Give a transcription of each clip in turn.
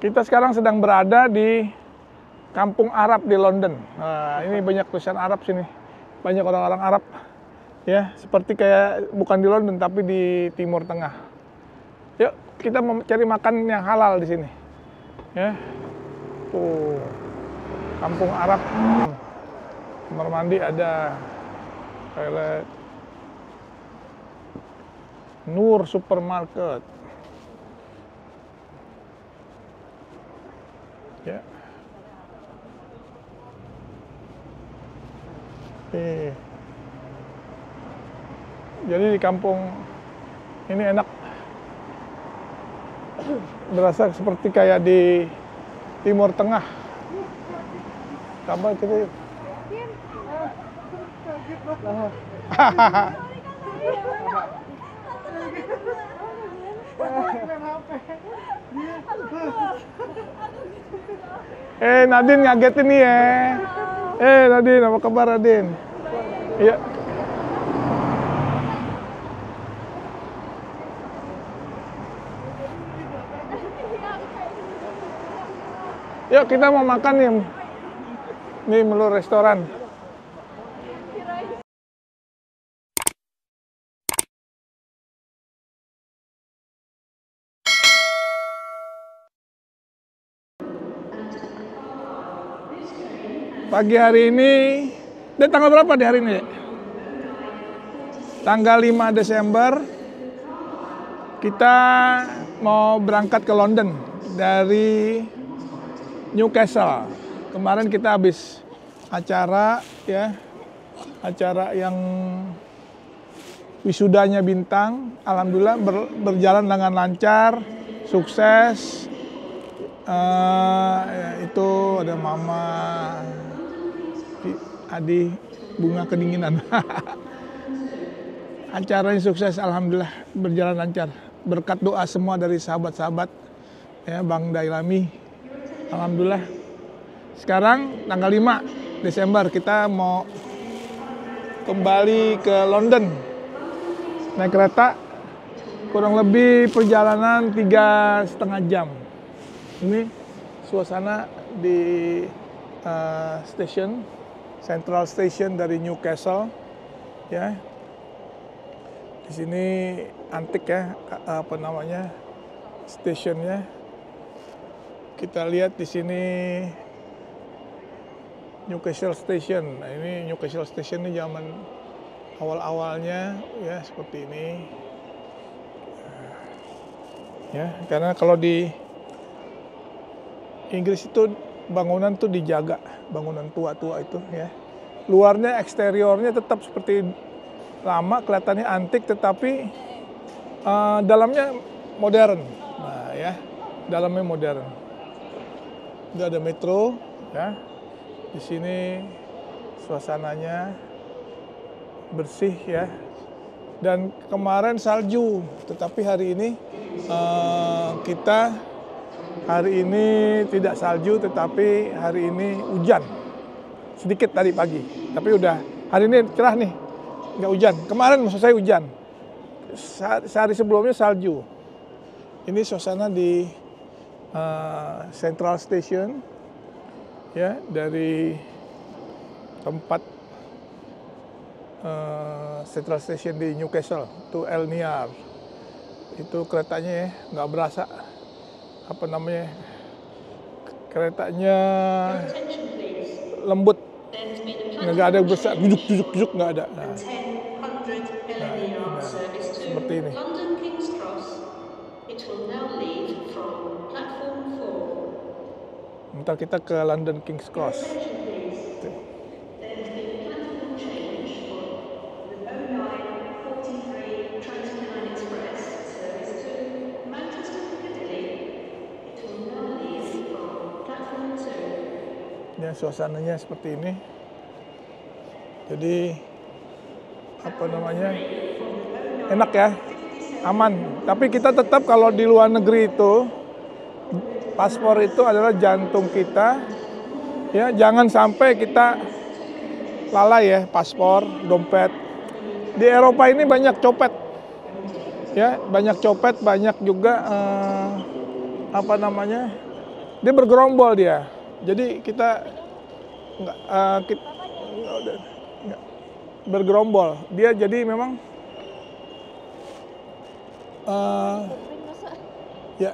Kita sekarang sedang berada di Kampung Arab di London. Nah, ini banyak tulisan Arab sini. Banyak orang-orang Arab. Ya, seperti kayak bukan di London tapi di Timur Tengah. Yuk, kita mau cari makan yang halal di sini. Ya. Tuh. Kampung Arab. Kamar mandi ada. Toilet. Nur Supermarket. Ya. Jadi di kampung ini enak, berasa seperti kayak di Timur Tengah. Tambah kita. Nadine ngagetin nih ya. Nadine, apa kabar Nadine? Iya. Yuk kita mau makan nih. Nih menu restoran. Pagi hari ini, dan tanggal berapa di hari ini? Tanggal 5 Desember, kita mau berangkat ke London dari Newcastle. Kemarin kita habis acara ya, acara yang wisudanya Bintang. Alhamdulillah berjalan dengan lancar, sukses. Itu ada Mama, Adi, bunga kedinginan. Acaranya sukses, alhamdulillah berjalan lancar. Berkat doa semua dari sahabat-sahabat, ya Bang Dailami. Alhamdulillah. Sekarang tanggal 5 Desember kita mau kembali ke London. Naik kereta, kurang lebih perjalanan 3,5 jam. Ini suasana di stasiun Central Station dari Newcastle, ya. Di sini antik ya, apa namanya, stasiunnya. Kita lihat di sini Newcastle Station. Nah, ini Newcastle Station ini zaman awal-awalnya ya seperti ini. Ya, karena kalau di Inggris itu bangunan tuh dijaga, bangunan tua-tua itu ya. Luarnya, eksteriornya tetap seperti lama, kelihatannya antik, tetapi dalamnya modern. Nah ya, dalamnya modern. Itu ada metro, ya. Di sini suasananya bersih ya. Dan kemarin salju, tetapi hari ini hari ini tidak salju, tetapi hari ini hujan. Sedikit tadi pagi, tapi udah hari ini cerah nih, nggak hujan. Kemarin maksud saya hujan. Sehari sebelumnya salju. Ini suasana di Central Station, ya, dari tempat Central Station di Newcastle, itu Elniar. Itu keretanya ya, nggak berasa. Apa namanya, keretanya lembut, nggak ada besar, duduk nggak ada. Nah, seperti ini. Ntar kita ke London King's Cross. Ya, suasananya seperti ini. Jadi apa namanya, enak ya, aman. Tapi kita tetap kalau di luar negeri itu, paspor itu adalah jantung kita. Ya, jangan sampai kita lalai ya, paspor, dompet. Di Eropa ini banyak copet. Ya, banyak copet, banyak juga apa namanya, Dia bergerombol dia. Jadi kita nggak nggak, bergerombol. Dia jadi memang ya.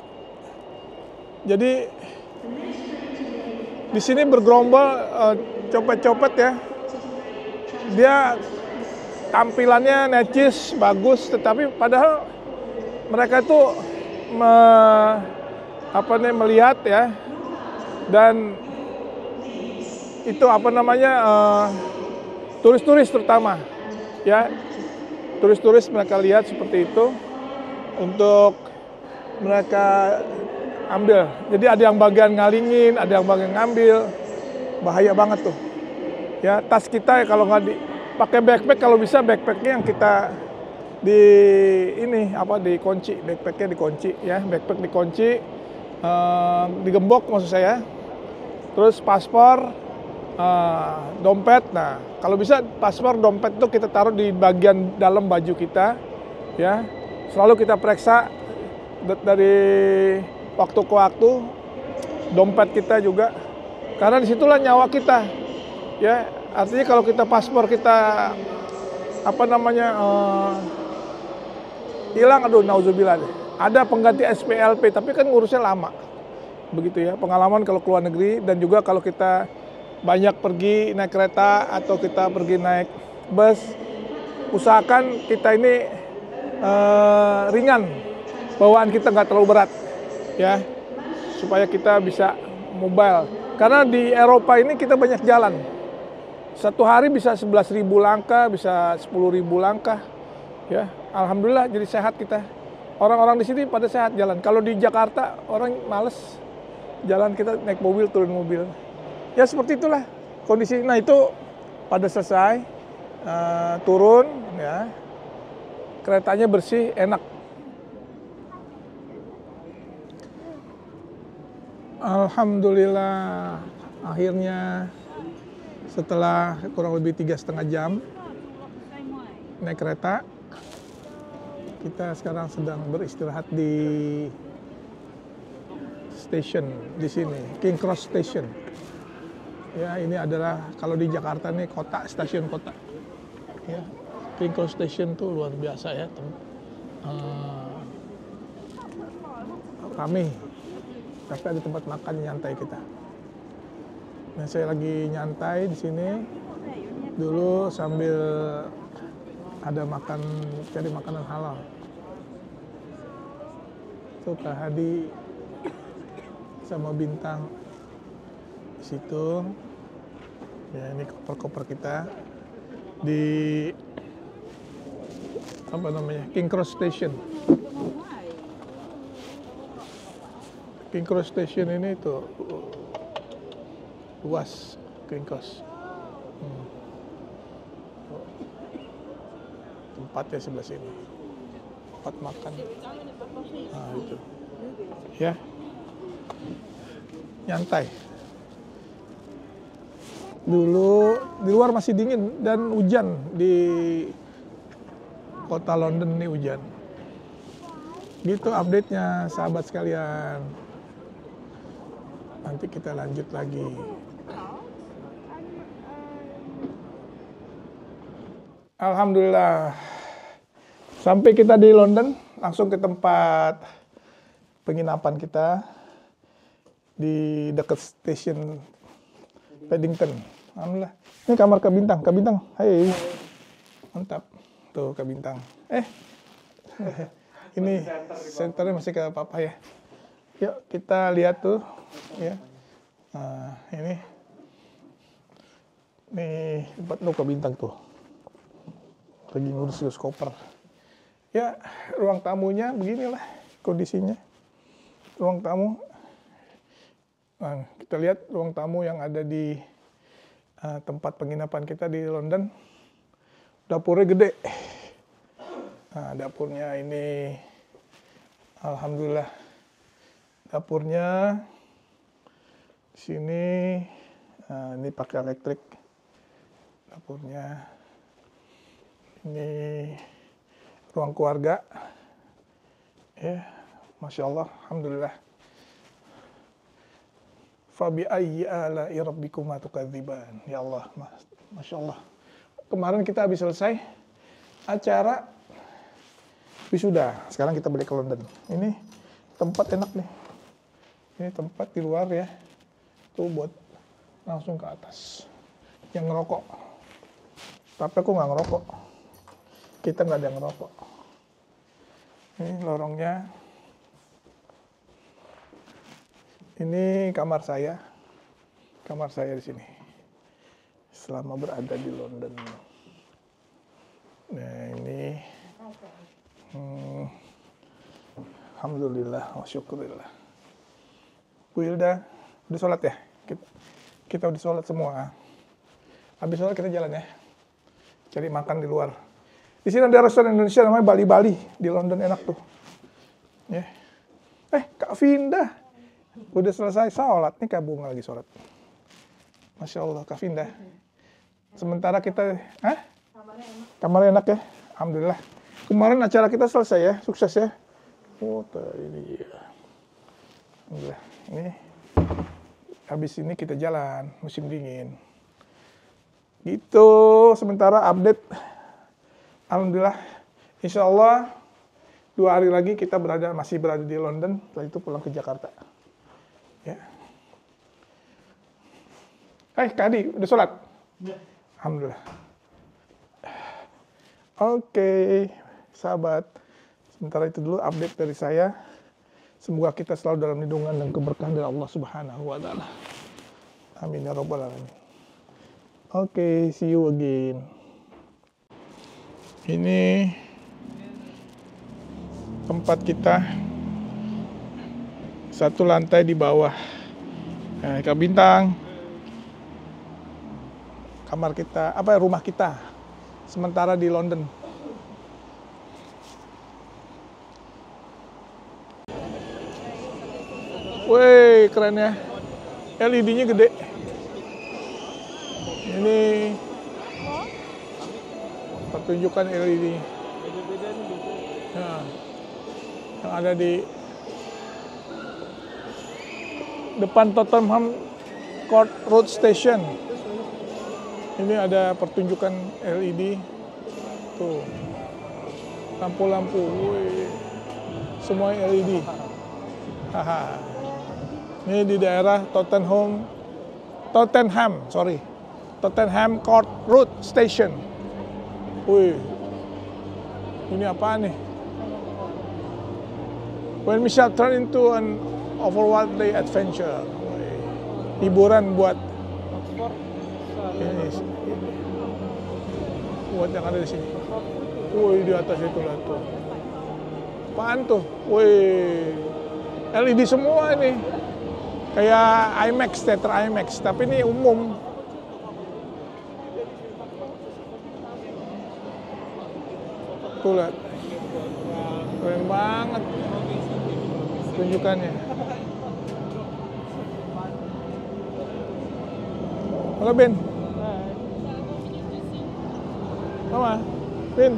Jadi di sini bergerombol copet-copet ya. Dia tampilannya necis, bagus, tetapi padahal mereka itu melihat ya, dan itu turis-turis terutama ya, turis-turis mereka lihat seperti itu untuk mereka ambil. Jadi ada yang bagian ngalingin, ada yang bagian ngambil, bahaya banget tuh ya. Tas kita kalau nggak pakai backpack, kalau bisa backpacknya yang kita dikunci, backpacknya dikunci ya, backpack dikunci, digembok maksud saya. Terus paspor, dompet. Nah, kalau bisa paspor, dompet itu kita taruh di bagian dalam baju kita ya. Selalu kita periksa dari waktu ke waktu dompet kita juga, karena disitulah nyawa kita ya. Artinya kalau kita paspor kita hilang, aduh nauzubillah, ada pengganti SPLP, tapi kan ngurusnya lama begitu ya. Pengalaman kalau keluar negeri, dan juga kalau kita banyak pergi naik kereta atau kita pergi naik bus, usahakan kita ini ringan, bawaan kita nggak terlalu berat ya, supaya kita bisa mobile. Karena di Eropa ini kita banyak jalan, satu hari bisa 11.000 langkah, bisa 10.000 langkah ya. Alhamdulillah jadi sehat kita. Orang-orang di sini pada sehat jalan. Kalau di Jakarta orang males jalan, kita naik mobil, turun mobil. Ya seperti itulah kondisi. Nah itu pada selesai, turun ya, keretanya bersih, enak. Alhamdulillah, akhirnya setelah kurang lebih 3,5 jam naik kereta, kita sekarang sedang beristirahat di station di sini, King Cross Station. Ya, ini adalah kalau di Jakarta nih kota, stasiun kota. Ya, King Cross Station tuh luar biasa ya, rame. Tapi ada tempat makan nyantai kita. Nah, saya lagi nyantai di sini dulu sambil ada cari makanan halal. Tuh Kak Hadi sama Bintang di situ. Ya, ini koper-koper kita di King Cross Station. King Cross Station ini tuh luas, King Cross. Tempatnya sebelah sini, tempat makan. Nah itu ya, nyantai. Dulu di luar masih dingin dan hujan, di kota London ini hujan. Gitu update-nya sahabat sekalian. Nanti kita lanjut lagi. Alhamdulillah, sampai kita di London, langsung ke tempat penginapan kita di dekat stasiun Paddington. Alhamdulillah. Ini kamar Kak Bintang. Kak Bintang, hai. Mantap. Tuh Kak Bintang. Ini senternya masih ke papa ya. Yuk kita lihat tuh ya. Nah, ini tempat Kak Bintang tuh. Lagi ngurus koper. Ya, ruang tamunya beginilah kondisinya. Ruang tamu. Nah, kita lihat ruang tamu yang ada di tempat penginapan kita di London. Dapurnya gede. Nah, dapurnya ini alhamdulillah. Dapurnya di sini, ini pakai elektrik. Dapurnya. Ini ruang keluarga. Ya, Masya Allah, alhamdulillah. Fabi ayyi ala'i rabbikuma tukadziban. Ya Allah, Masya Allah. Kemarin kita habis selesai acara wisuda. Sekarang kita balik ke London. Ini tempat enak nih. Ini tempat di luar ya. Tuh buat langsung ke atas. Yang ngerokok. Tapi aku nggak ngerokok. Kita nggak ada yang ngerokok. Ini lorongnya. Ini kamar saya. Kamar saya di sini. Selama berada di London. Nah ini. Alhamdulillah wa syukurillah. Bu Hilda, udah sholat ya? Kita udah sholat semua. Habis sholat kita jalan ya. Cari makan di luar. Di sini ada restoran Indonesia namanya Bali-Bali. Di London enak tuh. Ya. Kak Vinda. Udah selesai sholat. Nih Kak Bunga lagi sholat. Masya Allah, Kak Vinda. Sementara kita... Kamarnya enak ya? Alhamdulillah. Kemarin acara kita selesai ya? Sukses ya? Oh, ini ya. Alhamdulillah. Ini habis ini kita jalan musim dingin. Gitu. Sementara update. Alhamdulillah. Insya Allah 2 hari lagi kita masih berada di London. Setelah itu pulang ke Jakarta. Ya. Kak Adi, udah sholat? Ya. Alhamdulillah. Oke, sahabat. Sementara itu dulu update dari saya. Semoga kita selalu dalam lindungan dan keberkahan dari Allah Subhanahu wa Ta'ala. Amin ya Rabbal Alamin. Oke, see you again. Ini tempat kita. 1 lantai di bawah. Kak Bintang. Kamar kita, rumah kita. Sementara di London. Wih, keren ya. LED-nya gede. Ini pertunjukan LED. Nah, yang ada di depan Tottenham Court Road Station. Ini ada pertunjukan LED. Tuh. Lampu-lampu. Wih. Semua LED. Haha. Ini di daerah Tottenham Court Road Station. Wih, ini apa nih? When we shall turn into an overworldly adventure. Wih. Hiburan buat ini, buat yang ada di sini. Wih, di atas itu lah tuh. Apaan tuh? Wih, LED semua ini. Kayak IMAX, teater IMAX, tapi ini umum. Tuh lihat. Keren banget tunjukannya. Halo Ben. Mama, Ben.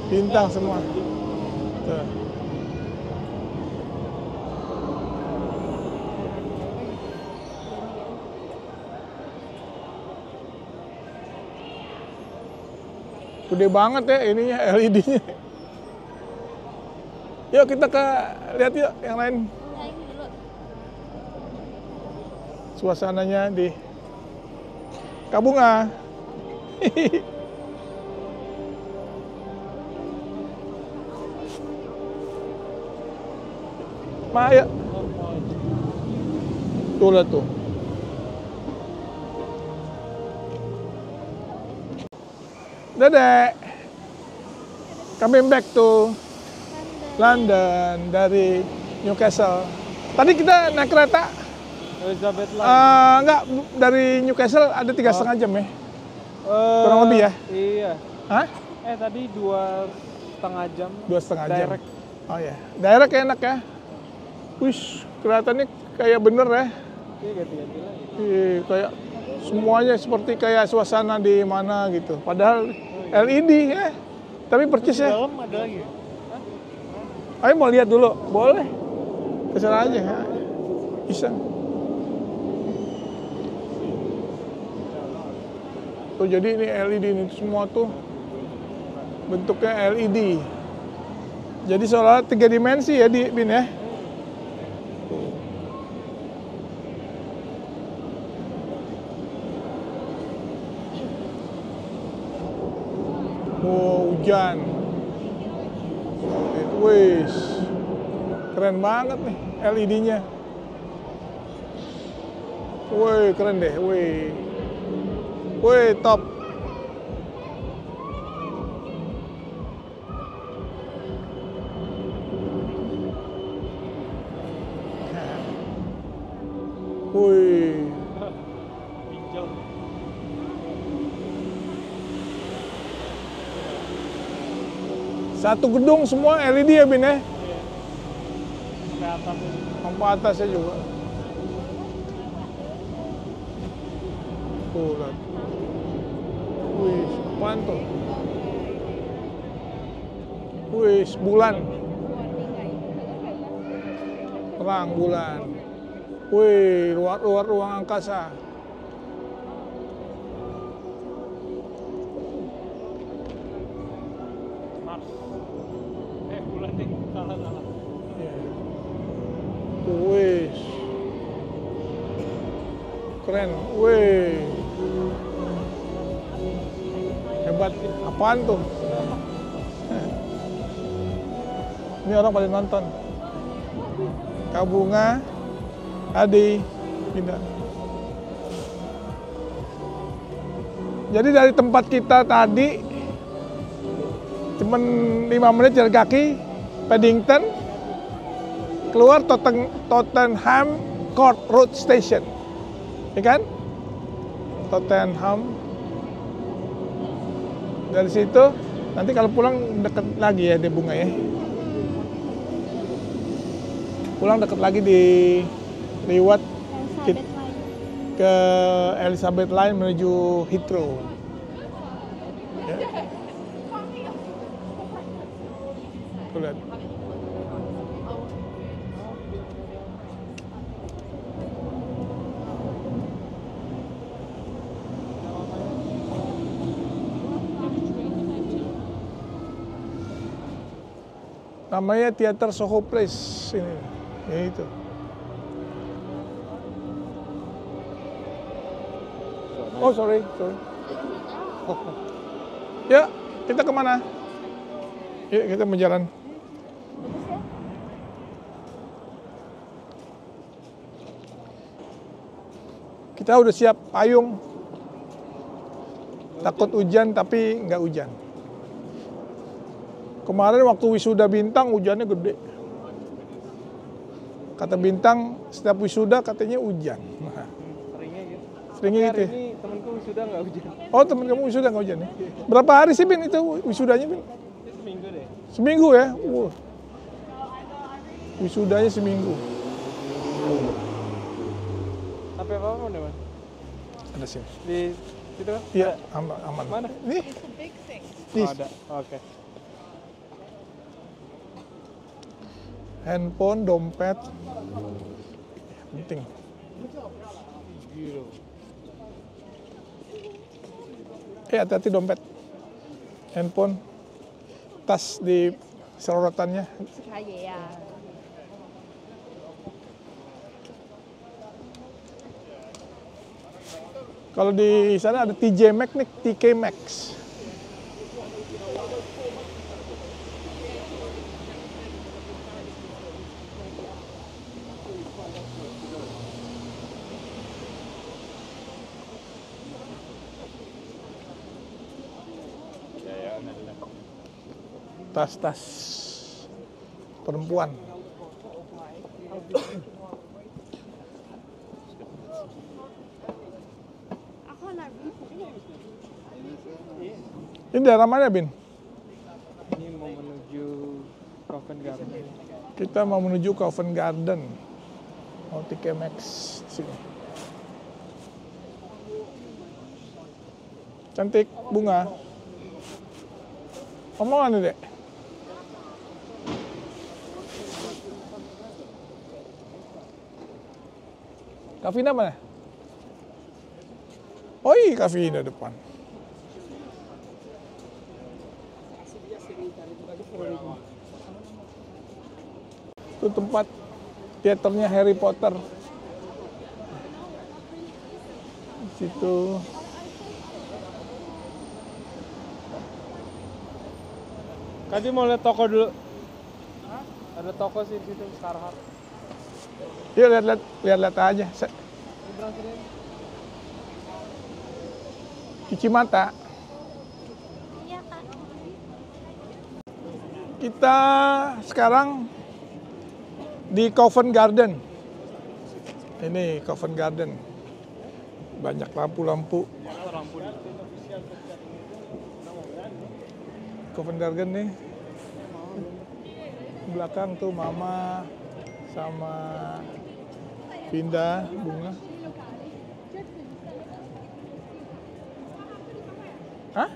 Bintang semua. Tuh. Gede banget ya ininya, LED-nya. Yuk kita lihat yuk yang lain. Suasananya di Kak Bunga. Maya. Tuh lah tuh. Dedek, coming back to London dari Newcastle. Tadi kita naik kereta. Elizabeth Line. Enggak, dari Newcastle ada 3,5 jam ya? Kurang lebih ya? Iya. Hah? Tadi 2,5 jam. 2,5 jam. Direct. Oh ya, direct enak ya. Wih, kelihatannya kayak bener ya. Iya, ganti-ganti lagi. Iya, kayak semuanya seperti kayak suasana di mana gitu. Padahal LED ya. Tapi percis ya. Di dalam ada lagi. Ayo mau lihat dulu, boleh. Kesana aja, ya. Iseng. Tuh jadi ini LED ini semua tuh bentuknya LED. Jadi seolah 3 dimensi ya di Bin ya. Oh, hujan. Wih, keren banget nih LED-nya. Wih, keren deh. Wih, wih, top. Wih. Pinjol. Satu gedung semua LED ya Bin ya? Sampai atas ini. Sampai atasnya juga. Tuh, lihat. Wih, apaan tuh? Wih, bulan. Terang bulan. Wih, luar ruang angkasa. Mars. Bulan nih. Salah. Wih. Keren. Wih. Hebat. Apaan tuh? Ini orang pada nonton. Kak Bunga, Adi, pindah. Jadi dari tempat kita tadi, cuman 5 menit jalan kaki, Paddington, keluar Tottenham Court Road Station, ya kan? Tottenham. Dari situ, nanti kalau pulang deket lagi ya di Bunga ya. Pulang deket lagi di lewat ke Elizabeth Line menuju Heathrow. Ya. Tuh lihat. Namanya Theater Soho Place ini, ya itu. Oh sorry. Ya, kita kemana? Yuk kita mau jalan. Kita udah siap payung. Takut hujan tapi nggak hujan. Kemarin waktu wisuda Bintang hujannya gede. Kata Bintang setiap wisuda katanya hujan. Seringnya gitu. Seringnya gitu. Hari ini temenku wisuda nggak hujan. Oh temen kamu wisuda nggak hujan ya? Berapa hari sih Bin itu wisudanya Bin? Seminggu deh. Seminggu ya? Wisudanya seminggu. Sampai apa deh Mas? Ada sini. Di situ kan? Iya aman. Mana? Nih. Oh, ada. Oke. Handphone, dompet, penting. Hati-hati dompet, handphone, tas di selorotannya. Kalau di sana ada TJ Maxx nih, TK Maxx. Tas-tas perempuan. Ini daerah mana, Bin? Ini mau menuju Covent Garden. Kita mau menuju Covent Garden. Mau TK Maxx sini. Cantik bunga. Omongan nih, Dek. Kavina mana? Oh iya, Kavina depan. Itu tempat teaternya Harry Potter. Di situ. Kadi mau lihat toko dulu. Ada toko sih di situ, Starhub. Yuk lihat aja. Cuci mata. Iya, Kak. Kita sekarang di Covent Garden. Ini Covent Garden. Banyak lampu-lampu. Covent Garden nih. Belakang tuh Mama sama Pindah bunga. Hah?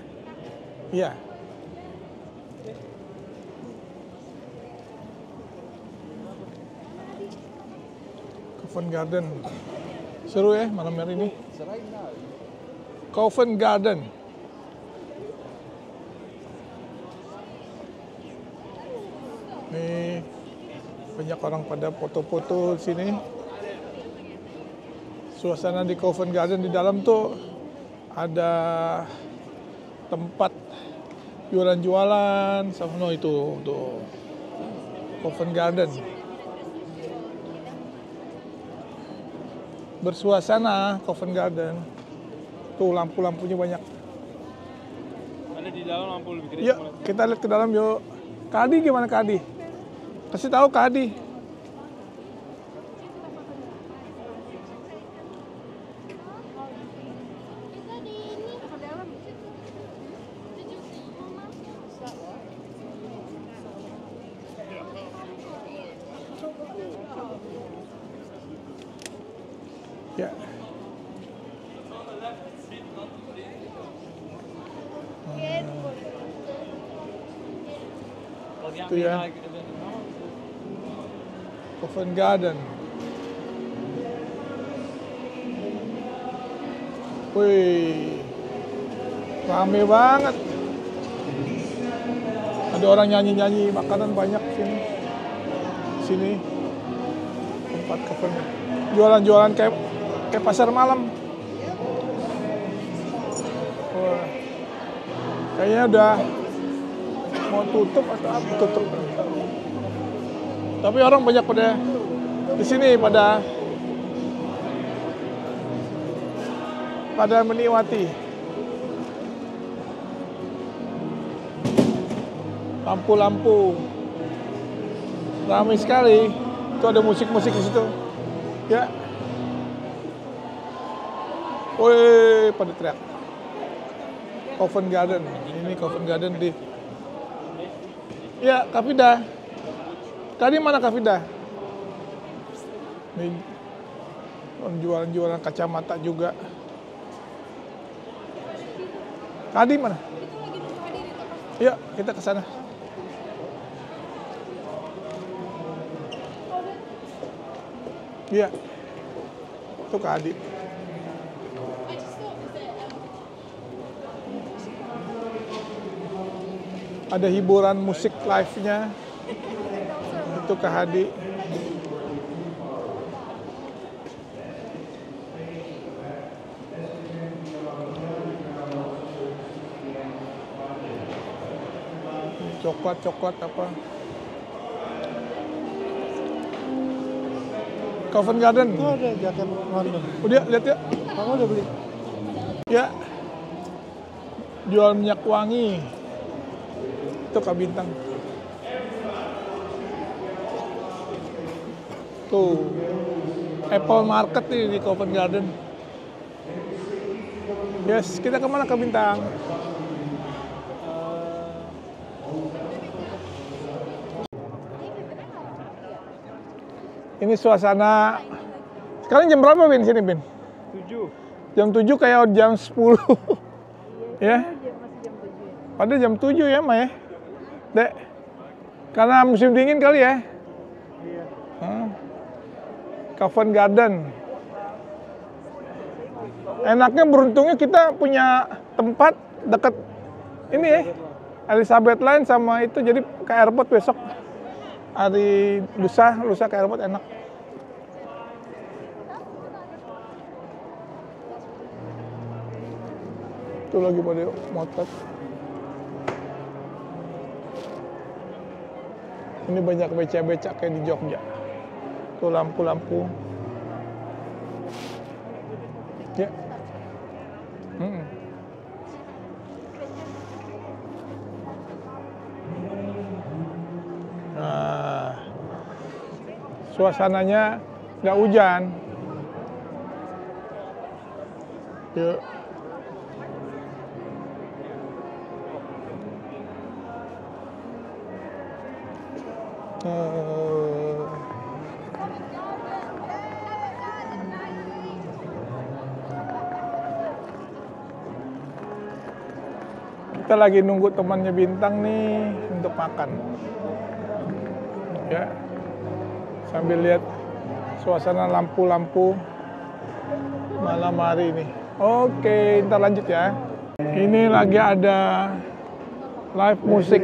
Iya. Covent Garden. Seru ya malam hari ini. Covent Garden. Nih banyak orang pada foto-foto sini. Suasana di Covent Garden, di dalam tuh ada tempat jualan-jualan sama no itu tuh Covent Garden. Bersuasana Covent Garden. Tuh lampu-lampunya banyak. Ada di dalam lampu lebih gede. Yuk, kita lihat ke dalam yuk. Kadi gimana Kadi? Kasih tahu Kadi. Kita di ini ke dalam. Ya. Itu ya. Covent Garden. Wih, rame banget. Ada orang nyanyi-nyanyi, makanan banyak sini. Sini tempat Covent. Jualan-jualan kayak pasar malam. Wah, kayaknya udah mau tutup atau apa? Tutup. Tapi orang banyak pada di sini pada menikmati. Lampu-lampu ramai sekali. Itu ada musik-musik di situ. Ya. Woi, pada teriak. Covent Garden. Ini Covent Garden di. Ya, Kavida. Tadi mana Kavida? Nih, jualan-jualan kacamata juga. Tadi mana? Yuk, kita ke sana. Iya. Itu Kak Adi. Ada hiburan musik live-nya. Itu Kak Hadi. Coklat apa? Covent Garden. Itu ada jaket London. Udah lihat ya. Kamu udah beli? Ya. Jual minyak wangi. Itu Kak Bintang. Tuh. Apple Market nih di Covent Garden. Yes, kita kemana Kak Bintang? Ini suasana. Sekarang jam berapa Bin sini Bin? 7. Jam 7 kayak jam 10. Ya. Pada jam 7 ya, Ma ya? Dek. Karena musim dingin kali ya? Iya. Covent Garden. Enaknya beruntungnya kita punya tempat dekat ini ya, Elizabeth Line sama itu, jadi ke airport besok. Hari lusa ke airport enak. Itu lagi pada motor. Ini banyak becak-becak kayak di Jogja. Tuh lampu-lampu. Ya. Nah, suasananya nggak hujan. Yuk. Kita lagi nunggu temannya Bintang nih untuk makan. Ya. Sambil lihat suasana lampu-lampu malam hari ini. Oke, ntar lanjut ya. Ini lagi ada live musik.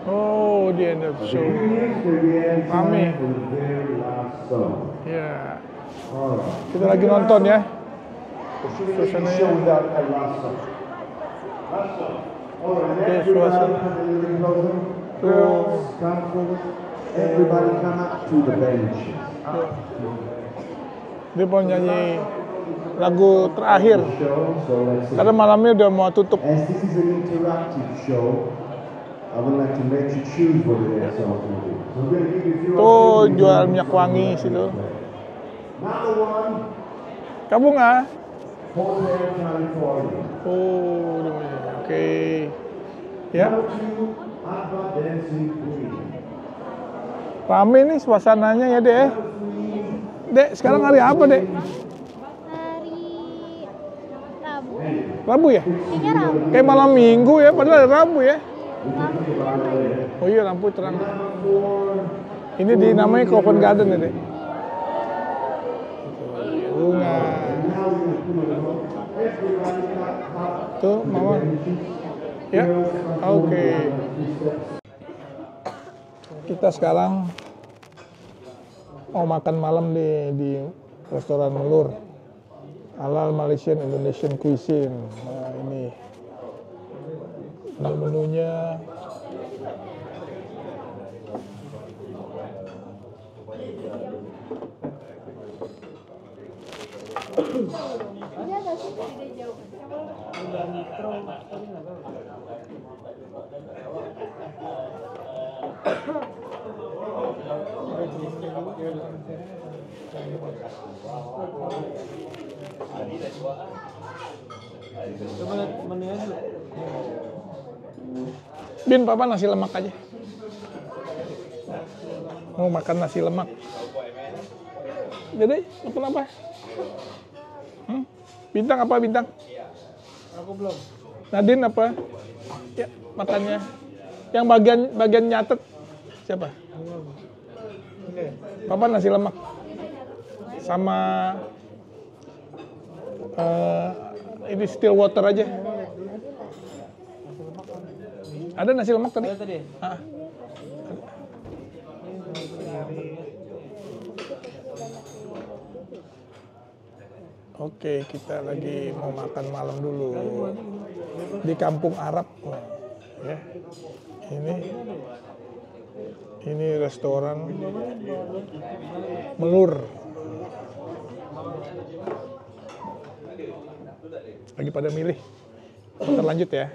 Oh, the end of the show. Rame. Ya. Kita lagi nonton ya. Suasananya. Oke, suasana. Everybody come up to the bench. Dia mau nyanyi lagu terakhir. Karena malamnya udah mau tutup. As this is an interactive show, I would like to let you choose what the next song will be. So we're going to give you a few Tuh jual minyak wangi situ. Number one, Kamu nggak? Hotel California. Oh, oke. Ya, Number two, Abba Dancing Queen. rame nih suasananya ya, Dek. Dek, sekarang hari apa, Dek? Hari Rabu. Rabu ya? Kayaknya Rabu. Kayak malam Minggu ya, padahal hari Rabu ya. Lampu terang. Oh iya, lampu terang. Ini dinamai Covent Garden ya, Dek. Bunga. Tuh, Mama. Ya, oke. Kita sekarang mau makan malam di restoran Melur. Halal Malaysian Indonesian Cuisine. Nah, ini menunya. Coba lihat menunya dulu. Bin, Papa nasi lemak aja. Mau makan nasi lemak. Jadi, makan apa? Bintang apa, Bintang? Aku belum. Nadine apa? Ya, makannya. Yang bagian nyatet siapa? Ini. Papa nasi lemak. Sama ini still water aja. Ada nasi lemak tadi? Ada tadi. Ah. Oke, kita lagi mau makan malam dulu di Kampung Arab, ya. Ini restoran Melur. Lagi pada milih. Kita lanjut ya.